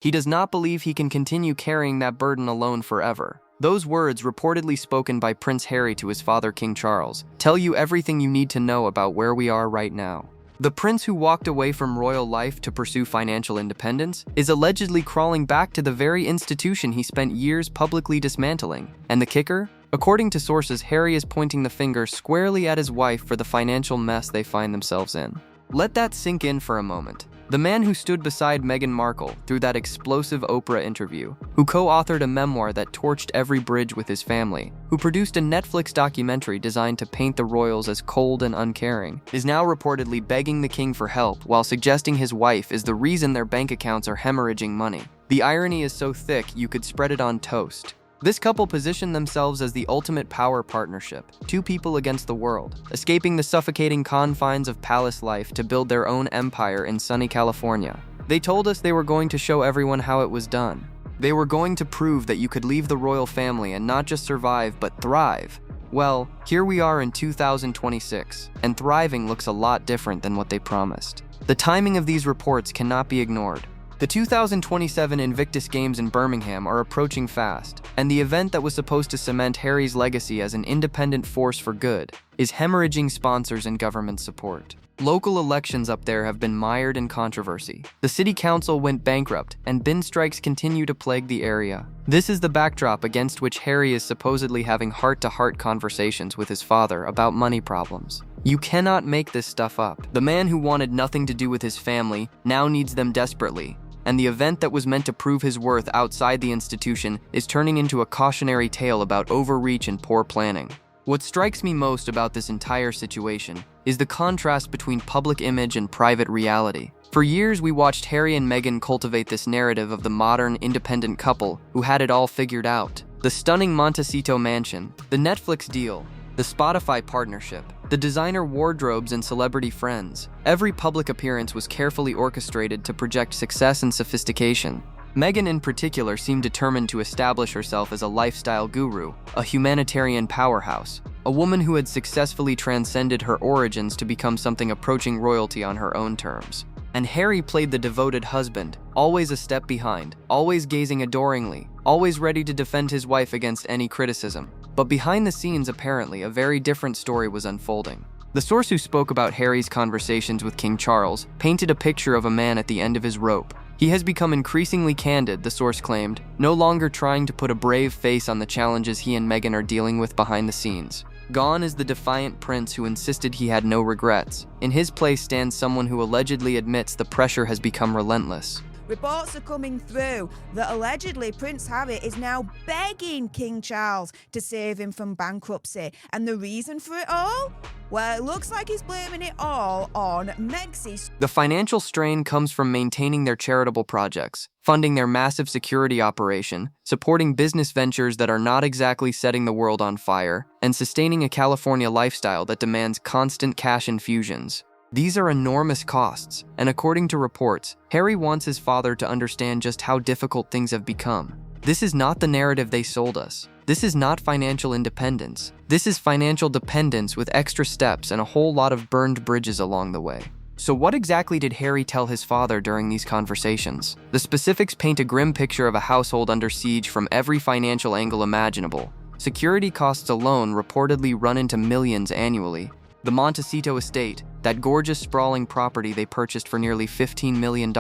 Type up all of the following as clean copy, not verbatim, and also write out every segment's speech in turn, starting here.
He does not believe he can continue carrying that burden alone forever. Those words, reportedly spoken by Prince Harry to his father King Charles, tell you everything you need to know about where we are right now. The prince who walked away from royal life to pursue financial independence is allegedly crawling back to the very institution he spent years publicly dismantling. And the kicker? According to sources, Harry is pointing the finger squarely at his wife for the financial mess they find themselves in. Let that sink in for a moment. The man who stood beside Meghan Markle through that explosive Oprah interview, who co-authored a memoir that torched every bridge with his family, who produced a Netflix documentary designed to paint the royals as cold and uncaring, is now reportedly begging the king for help while suggesting his wife is the reason their bank accounts are hemorrhaging money. The irony is so thick you could spread it on toast. This couple positioned themselves as the ultimate power partnership, two people against the world, escaping the suffocating confines of palace life to build their own empire in sunny California. They told us they were going to show everyone how it was done. They were going to prove that you could leave the royal family and not just survive, but thrive. Well, here we are in 2026, and thriving looks a lot different than what they promised. The timing of these reports cannot be ignored. The 2027 Invictus Games in Birmingham are approaching fast, and the event that was supposed to cement Harry's legacy as an independent force for good is hemorrhaging sponsors and government support. Local elections up there have been mired in controversy. The city council went bankrupt, and bin strikes continue to plague the area. This is the backdrop against which Harry is supposedly having heart-to-heart conversations with his father about money problems. You cannot make this stuff up. The man who wanted nothing to do with his family now needs them desperately. And the event that was meant to prove his worth outside the institution is turning into a cautionary tale about overreach and poor planning. What strikes me most about this entire situation is the contrast between public image and private reality. For years, we watched Harry and Meghan cultivate this narrative of the modern, independent couple who had it all figured out. The stunning Montecito mansion, the Netflix deal, the Spotify partnership, the designer wardrobes and celebrity friends. Every public appearance was carefully orchestrated to project success and sophistication. Meghan in particular seemed determined to establish herself as a lifestyle guru, a humanitarian powerhouse, a woman who had successfully transcended her origins to become something approaching royalty on her own terms. And Harry played the devoted husband, always a step behind, always gazing adoringly, always ready to defend his wife against any criticism. But behind the scenes, apparently, a very different story was unfolding. The source who spoke about Harry's conversations with King Charles painted a picture of a man at the end of his rope. He has become increasingly candid, the source claimed, no longer trying to put a brave face on the challenges he and Meghan are dealing with behind the scenes. Gone is the defiant prince who insisted he had no regrets. In his place stands someone who allegedly admits the pressure has become relentless. Reports are coming through that allegedly Prince Harry is now begging King Charles to save him from bankruptcy. And the reason for it all? Well, it looks like he's blaming it all on Megxi. The financial strain comes from maintaining their charitable projects, funding their massive security operation, supporting business ventures that are not exactly setting the world on fire, and sustaining a California lifestyle that demands constant cash infusions. These are enormous costs, and according to reports, Harry wants his father to understand just how difficult things have become. This is not the narrative they sold us. This is not financial independence. This is financial dependence with extra steps and a whole lot of burned bridges along the way. So what exactly did Harry tell his father during these conversations? The specifics paint a grim picture of a household under siege from every financial angle imaginable. Security costs alone reportedly run into millions annually. The Montecito estate, that gorgeous sprawling property they purchased for nearly $15 million,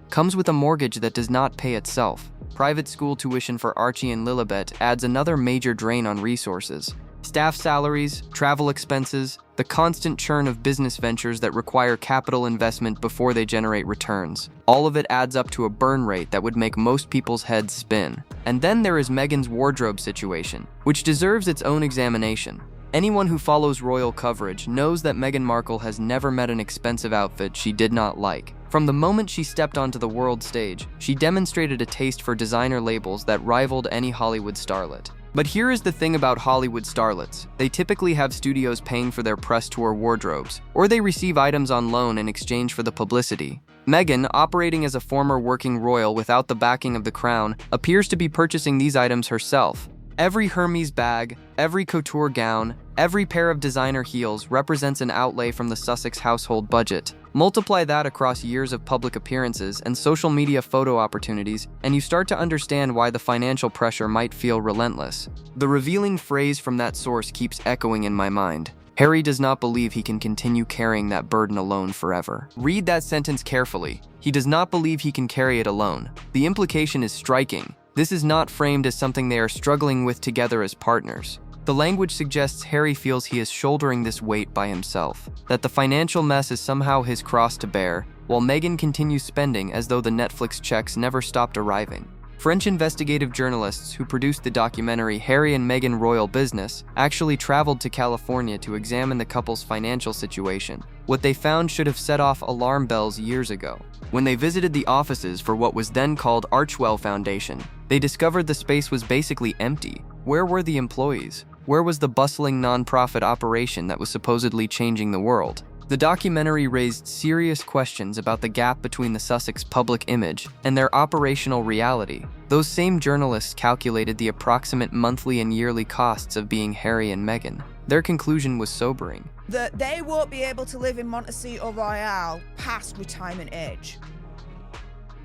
comes with a mortgage that does not pay itself. Private school tuition for Archie and Lilibet adds another major drain on resources. Staff salaries, travel expenses, the constant churn of business ventures that require capital investment before they generate returns. All of it adds up to a burn rate that would make most people's heads spin. And then there is Meghan's wardrobe situation, which deserves its own examination. Anyone who follows royal coverage knows that Meghan Markle has never met an expensive outfit she did not like. From the moment she stepped onto the world stage, she demonstrated a taste for designer labels that rivaled any Hollywood starlet. But here is the thing about Hollywood starlets. They typically have studios paying for their press tour wardrobes, or they receive items on loan in exchange for the publicity. Meghan, operating as a former working royal without the backing of the crown, appears to be purchasing these items herself. Every Hermes bag, every couture gown, Every pair of designer heels represents an outlay from the Sussex household budget. Multiply that across years of public appearances and social media photo opportunities, and you start to understand why the financial pressure might feel relentless. The revealing phrase from that source keeps echoing in my mind. Harry does not believe he can continue carrying that burden alone forever. Read that sentence carefully. He does not believe he can carry it alone. The implication is striking. This is not framed as something they are struggling with together as partners. The language suggests Harry feels he is shouldering this weight by himself, that the financial mess is somehow his cross to bear, while Meghan continues spending as though the Netflix checks never stopped arriving. French investigative journalists who produced the documentary Harry and Meghan Royal Business actually traveled to California to examine the couple's financial situation. What they found should have set off alarm bells years ago. When they visited the offices for what was then called Archwell Foundation, they discovered the space was basically empty. Where were the employees? Where was the bustling nonprofit operation that was supposedly changing the world? The documentary raised serious questions about the gap between the Sussex public image and their operational reality. Those same journalists calculated the approximate monthly and yearly costs of being Harry and Meghan. Their conclusion was sobering. That they won't be able to live in Montecito Royale past retirement age.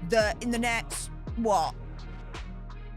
That in the next,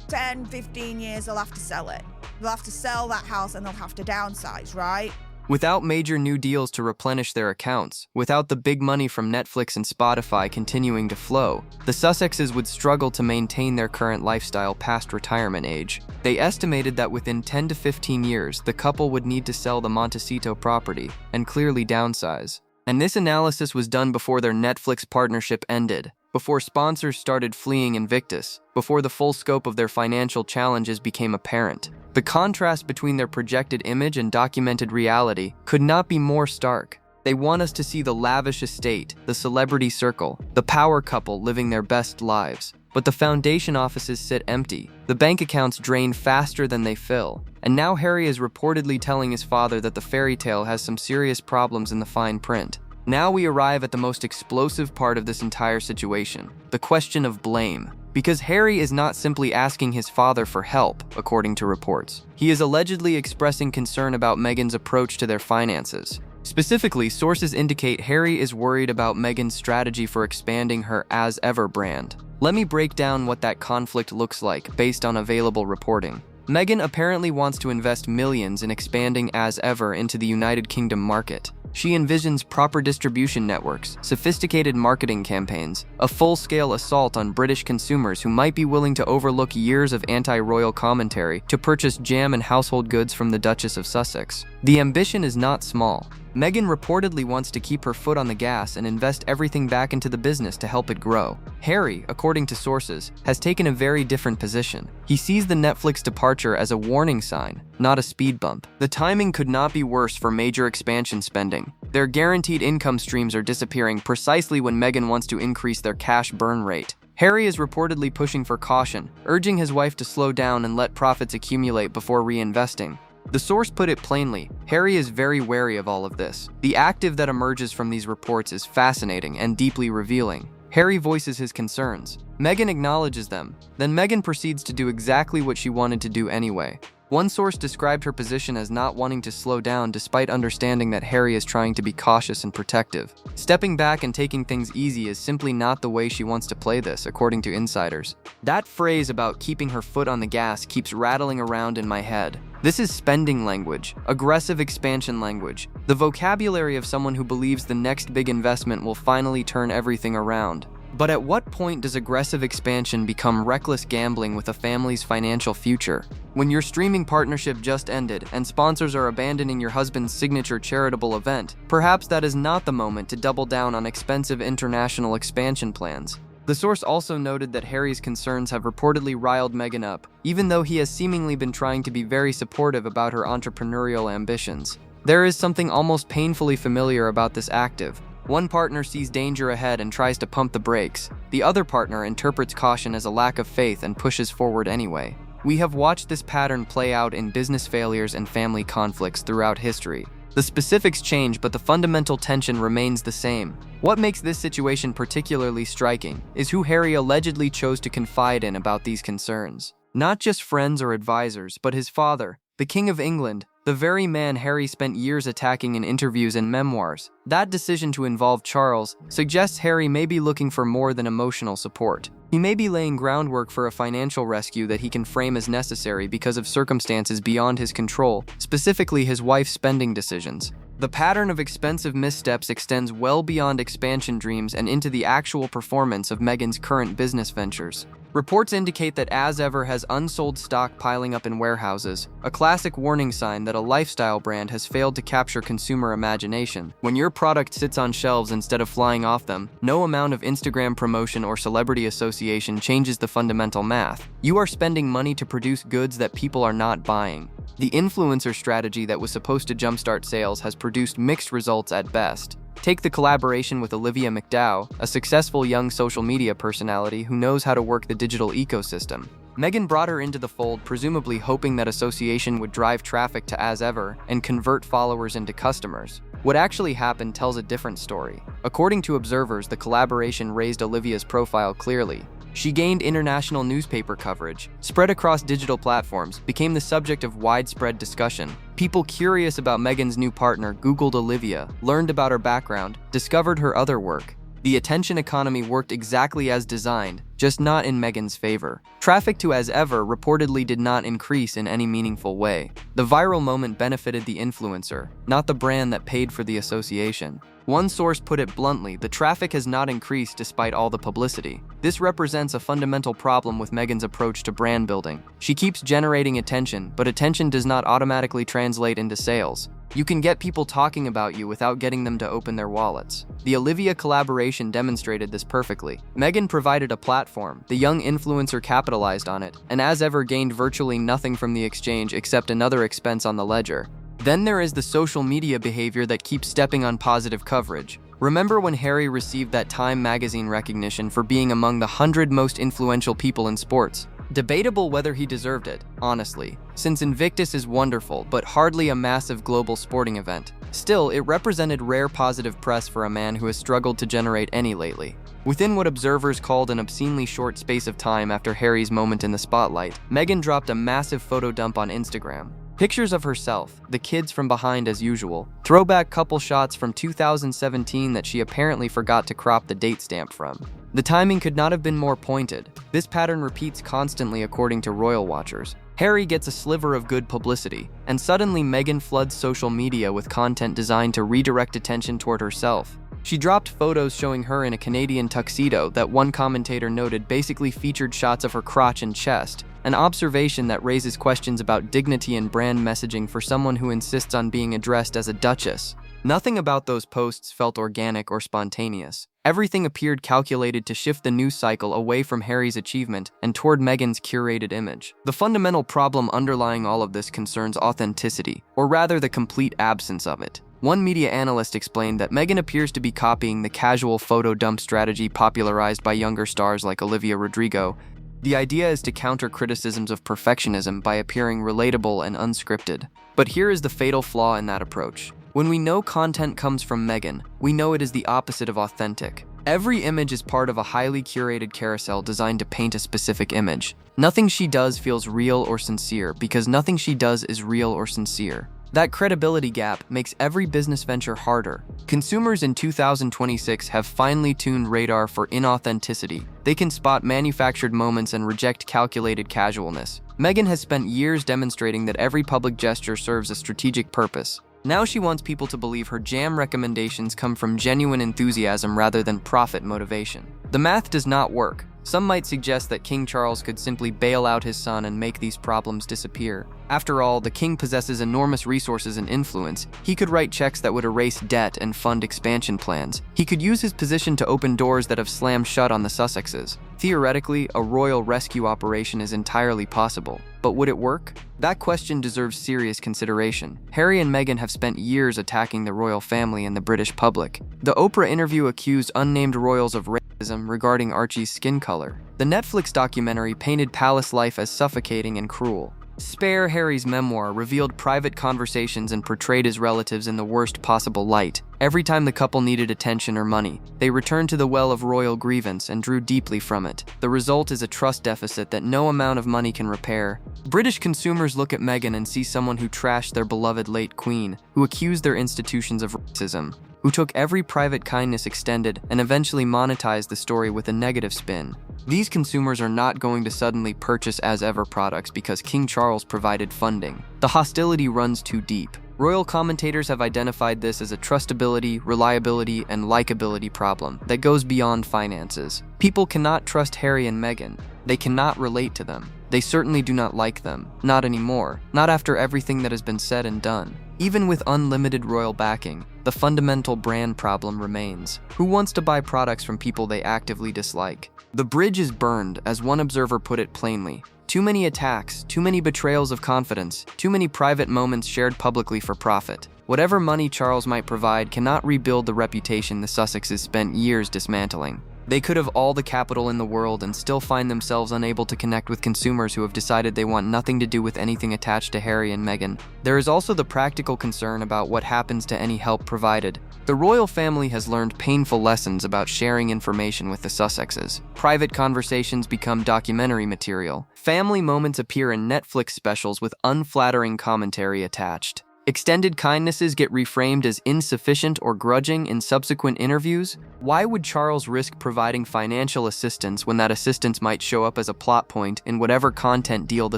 10, 15 years, they'll have to sell it. They'll have to sell that house and they'll have to downsize, right? Without major new deals to replenish their accounts, without the big money from Netflix and Spotify continuing to flow, the Sussexes would struggle to maintain their current lifestyle past retirement age. They estimated that within 10 to 15 years, the couple would need to sell the Montecito property and clearly downsize. And this analysis was done before their Netflix partnership ended, before sponsors started fleeing Invictus, before the full scope of their financial challenges became apparent. The contrast between their projected image and documented reality could not be more stark. They want us to see the lavish estate, the celebrity circle, the power couple living their best lives. But the foundation offices sit empty. The bank accounts drain faster than they fill. And now Harry is reportedly telling his father that the fairy tale has some serious problems in the fine print. Now we arrive at the most explosive part of this entire situation, the question of blame. Because Harry is not simply asking his father for help, according to reports. He is allegedly expressing concern about Meghan's approach to their finances. Specifically, sources indicate Harry is worried about Meghan's strategy for expanding her As Ever brand. Let me break down what that conflict looks like based on available reporting. Meghan apparently wants to invest millions in expanding As Ever into the United Kingdom market. She envisions proper distribution networks, sophisticated marketing campaigns, a full-scale assault on British consumers who might be willing to overlook years of anti-royal commentary to purchase jam and household goods from the Duchess of Sussex. The ambition is not small. Meghan reportedly wants to keep her foot on the gas and invest everything back into the business to help it grow. Harry, according to sources, has taken a very different position. He sees the Netflix departure as a warning sign, not a speed bump. The timing could not be worse for major expansion spending. Their guaranteed income streams are disappearing precisely when Meghan wants to increase their cash burn rate. Harry is reportedly pushing for caution, urging his wife to slow down and let profits accumulate before reinvesting. The source put it plainly, Harry is very wary of all of this. The active that emerges from these reports is fascinating and deeply revealing. Harry voices his concerns. Meghan acknowledges them. Then Meghan proceeds to do exactly what she wanted to do anyway. One source described her position as not wanting to slow down despite understanding that Harry is trying to be cautious and protective. Stepping back and taking things easy is simply not the way she wants to play this, according to insiders. That phrase about keeping her foot on the gas keeps rattling around in my head. This is spending language, aggressive expansion language, the vocabulary of someone who believes the next big investment will finally turn everything around. But at what point does aggressive expansion become reckless gambling with a family's financial future? When your streaming partnership just ended and sponsors are abandoning your husband's signature charitable event, perhaps that is not the moment to double down on expensive international expansion plans. The source also noted that Harry's concerns have reportedly riled Meghan up, even though he has seemingly been trying to be very supportive about her entrepreneurial ambitions. There is something almost painfully familiar about this active. One partner sees danger ahead and tries to pump the brakes. The other partner interprets caution as a lack of faith and pushes forward anyway. We have watched this pattern play out in business failures and family conflicts throughout history. The specifics change, but the fundamental tension remains the same. What makes this situation particularly striking is who Harry allegedly chose to confide in about these concerns. Not just friends or advisors, but his father, the King of England, the very man Harry spent years attacking in interviews and memoirs. That decision to involve Charles suggests Harry may be looking for more than emotional support. He may be laying groundwork for a financial rescue that he can frame as necessary because of circumstances beyond his control, specifically his wife's spending decisions. The pattern of expensive missteps extends well beyond expansion dreams and into the actual performance of Meghan's current business ventures. Reports indicate that As Ever has unsold stock piling up in warehouses, a classic warning sign that a lifestyle brand has failed to capture consumer imagination. When your product sits on shelves instead of flying off them, no amount of Instagram promotion or celebrity association changes the fundamental math. You are spending money to produce goods that people are not buying. The influencer strategy that was supposed to jumpstart sales has produced mixed results at best. Take the collaboration with Olivia McDowell, a successful young social media personality who knows how to work the digital ecosystem. Meghan brought her into the fold, presumably hoping that association would drive traffic to As Ever and convert followers into customers. What actually happened tells a different story. According to observers, the collaboration raised Olivia's profile clearly. She gained international newspaper coverage, spread across digital platforms, became the subject of widespread discussion. People curious about Meghan's new partner Googled Olivia, learned about her background, discovered her other work. The attention economy worked exactly as designed, just not in Meghan's favor. Traffic to As Ever reportedly did not increase in any meaningful way. The viral moment benefited the influencer, not the brand that paid for the association. One source put it bluntly, the traffic has not increased despite all the publicity. This represents a fundamental problem with Meghan's approach to brand building. She keeps generating attention, but attention does not automatically translate into sales. You can get people talking about you without getting them to open their wallets. The Olivia collaboration demonstrated this perfectly. Meghan provided a platform, the young influencer capitalized on it, and As Ever gained virtually nothing from the exchange except another expense on the ledger. Then there is the social media behavior that keeps stepping on positive coverage. Remember when Harry received that Time magazine recognition for being among the 100 most influential people in sports? Debatable whether he deserved it, honestly, since Invictus is wonderful but hardly a massive global sporting event. Still, it represented rare positive press for a man who has struggled to generate any lately. Within what observers called an obscenely short space of time after Harry's moment in the spotlight, Meghan dropped a massive photo dump on Instagram. Pictures of herself, the kids from behind as usual, throwback couple shots from 2017 that she apparently forgot to crop the date stamp from. The timing could not have been more pointed. This pattern repeats constantly according to royal watchers. Harry gets a sliver of good publicity, and suddenly Meghan floods social media with content designed to redirect attention toward herself. She dropped photos showing her in a Canadian tuxedo that one commentator noted basically featured shots of her crotch and chest, an observation that raises questions about dignity and brand messaging for someone who insists on being addressed as a duchess. Nothing about those posts felt organic or spontaneous. Everything appeared calculated to shift the news cycle away from Harry's achievement and toward Meghan's curated image. The fundamental problem underlying all of this concerns authenticity, or rather the complete absence of it. One media analyst explained that Meghan appears to be copying the casual photo dump strategy popularized by younger stars like Olivia Rodrigo. The idea is to counter criticisms of perfectionism by appearing relatable and unscripted. But here is the fatal flaw in that approach. When we know content comes from Meghan, we know it is the opposite of authentic. Every image is part of a highly curated carousel designed to paint a specific image. Nothing she does feels real or sincere because nothing she does is real or sincere. That credibility gap makes every business venture harder. Consumers in 2026 have finely tuned radar for inauthenticity. They can spot manufactured moments and reject calculated casualness. Meghan has spent years demonstrating that every public gesture serves a strategic purpose. Now she wants people to believe her jam recommendations come from genuine enthusiasm rather than profit motivation. The math does not work. Some might suggest that King Charles could simply bail out his son and make these problems disappear. After all, the king possesses enormous resources and influence. He could write checks that would erase debt and fund expansion plans. He could use his position to open doors that have slammed shut on the Sussexes. Theoretically, a royal rescue operation is entirely possible. But would it work? That question deserves serious consideration. Harry and Meghan have spent years attacking the royal family and the British public. The Oprah interview accused unnamed royals of racism regarding Archie's skin color. The Netflix documentary painted palace life as suffocating and cruel. Spare Harry's memoir revealed private conversations and portrayed his relatives in the worst possible light. Every time the couple needed attention or money, they returned to the well of royal grievance and drew deeply from it. The result is a trust deficit that no amount of money can repair. British consumers look at Meghan and see someone who trashed their beloved late queen, who accused their institutions of racism, who took every private kindness extended and eventually monetized the story with a negative spin. These consumers are not going to suddenly purchase as-ever products because King Charles provided funding. The hostility runs too deep. Royal commentators have identified this as a trustability, reliability, and likability problem that goes beyond finances. People cannot trust Harry and Meghan. They cannot relate to them. They certainly do not like them. Not anymore. Not after everything that has been said and done. Even with unlimited royal backing, the fundamental brand problem remains. Who wants to buy products from people they actively dislike? The bridge is burned, as one observer put it plainly. Too many attacks, too many betrayals of confidence, too many private moments shared publicly for profit. Whatever money Charles might provide cannot rebuild the reputation the Sussexes spent years dismantling. They could have all the capital in the world and still find themselves unable to connect with consumers who have decided they want nothing to do with anything attached to Harry and Meghan. There is also the practical concern about what happens to any help provided. The royal family has learned painful lessons about sharing information with the Sussexes. Private conversations become documentary material. Family moments appear in Netflix specials with unflattering commentary attached. Extended kindnesses get reframed as insufficient or grudging in subsequent interviews. Why would Charles risk providing financial assistance when that assistance might show up as a plot point in whatever content deal the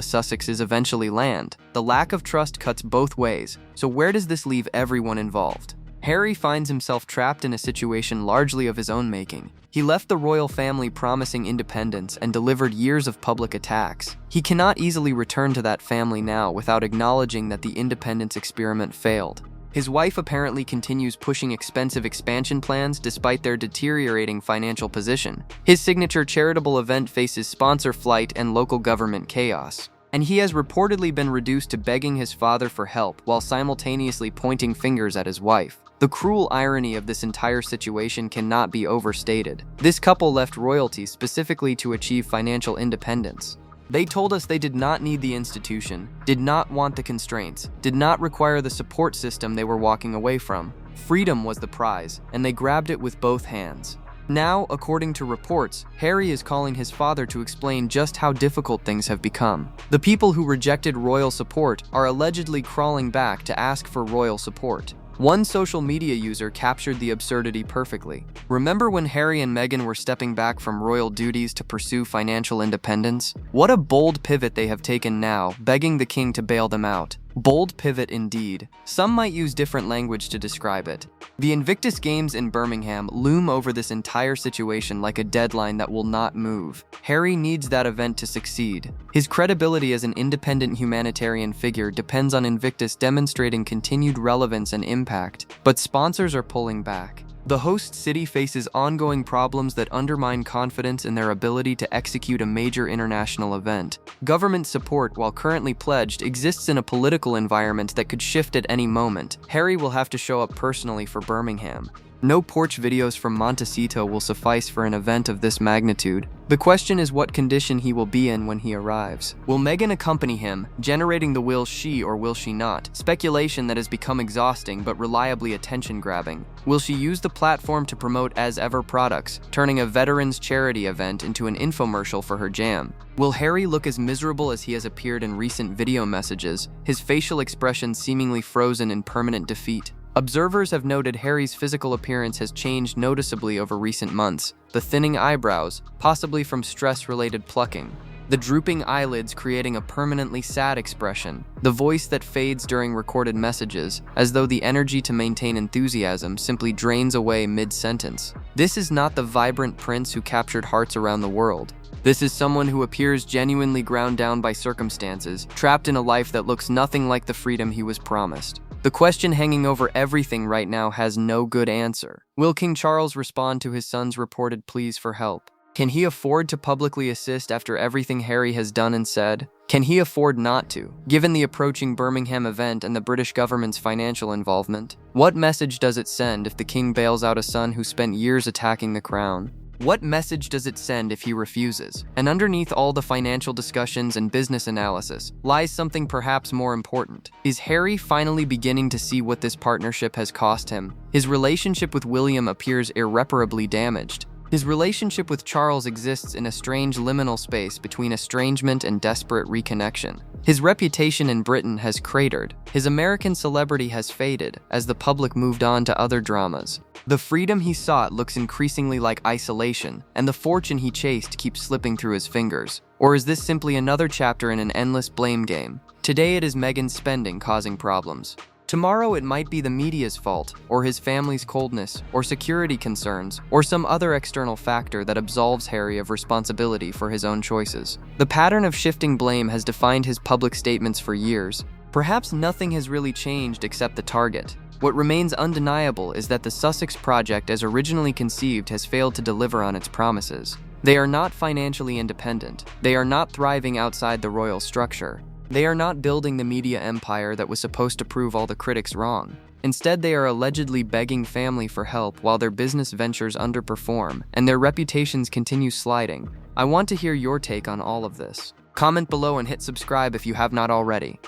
Sussexes eventually land? The lack of trust cuts both ways, so where does this leave everyone involved? Harry finds himself trapped in a situation largely of his own making. He left the royal family promising independence and delivered years of public attacks. He cannot easily return to that family now without acknowledging that the independence experiment failed. His wife apparently continues pushing expensive expansion plans despite their deteriorating financial position. His signature charitable event faces sponsor flight and local government chaos. And he has reportedly been reduced to begging his father for help while simultaneously pointing fingers at his wife. The cruel irony of this entire situation cannot be overstated. This couple left royalty specifically to achieve financial independence. They told us they did not need the institution, did not want the constraints, did not require the support system they were walking away from. Freedom was the prize, and they grabbed it with both hands. Now, according to reports, Harry is calling his father to explain just how difficult things have become. The people who rejected royal support are allegedly crawling back to ask for royal support. One social media user captured the absurdity perfectly. Remember when Harry and Meghan were stepping back from royal duties to pursue financial independence? What a bold pivot they have taken now, begging the king to bail them out. Bold pivot indeed. Some might use different language to describe it. The Invictus Games in Birmingham loom over this entire situation like a deadline that will not move. Harry needs that event to succeed. His credibility as an independent humanitarian figure depends on Invictus demonstrating continued relevance and impact, but sponsors are pulling back. The host city faces ongoing problems that undermine confidence in their ability to execute a major international event. Government support, while currently pledged, exists in a political environment that could shift at any moment. Harry will have to show up personally for Birmingham. No porch videos from Montecito will suffice for an event of this magnitude. The question is what condition he will be in when he arrives. Will Meghan accompany him, generating the will she or will she not? Speculation that has become exhausting but reliably attention-grabbing. Will she use the platform to promote as-ever products, turning a veterans charity event into an infomercial for her jam? Will Harry look as miserable as he has appeared in recent video messages, his facial expression seemingly frozen in permanent defeat? Observers have noted Harry's physical appearance has changed noticeably over recent months. The thinning eyebrows, possibly from stress-related plucking. The drooping eyelids creating a permanently sad expression. The voice that fades during recorded messages, as though the energy to maintain enthusiasm simply drains away mid-sentence. This is not the vibrant prince who captured hearts around the world. This is someone who appears genuinely ground down by circumstances, trapped in a life that looks nothing like the freedom he was promised. The question hanging over everything right now has no good answer. Will King Charles respond to his son's reported pleas for help? Can he afford to publicly assist after everything Harry has done and said? Can he afford not to, given the approaching Birmingham event and the British government's financial involvement? What message does it send if the king bails out a son who spent years attacking the crown? What message does it send if he refuses? And underneath all the financial discussions and business analysis lies something perhaps more important. Is Harry finally beginning to see what this partnership has cost him? His relationship with William appears irreparably damaged. His relationship with Charles exists in a strange liminal space between estrangement and desperate reconnection. His reputation in Britain has cratered. His American celebrity has faded as the public moved on to other dramas. The freedom he sought looks increasingly like isolation, and the fortune he chased keeps slipping through his fingers. Or is this simply another chapter in an endless blame game? Today it is Meghan's spending causing problems. Tomorrow it might be the media's fault, or his family's coldness, or security concerns, or some other external factor that absolves Harry of responsibility for his own choices. The pattern of shifting blame has defined his public statements for years. Perhaps nothing has really changed except the target. What remains undeniable is that the Sussex project as originally conceived has failed to deliver on its promises. They are not financially independent. They are not thriving outside the royal structure. They are not building the media empire that was supposed to prove all the critics wrong. Instead, they are allegedly begging family for help while their business ventures underperform and their reputations continue sliding. I want to hear your take on all of this. Comment below and hit subscribe if you have not already.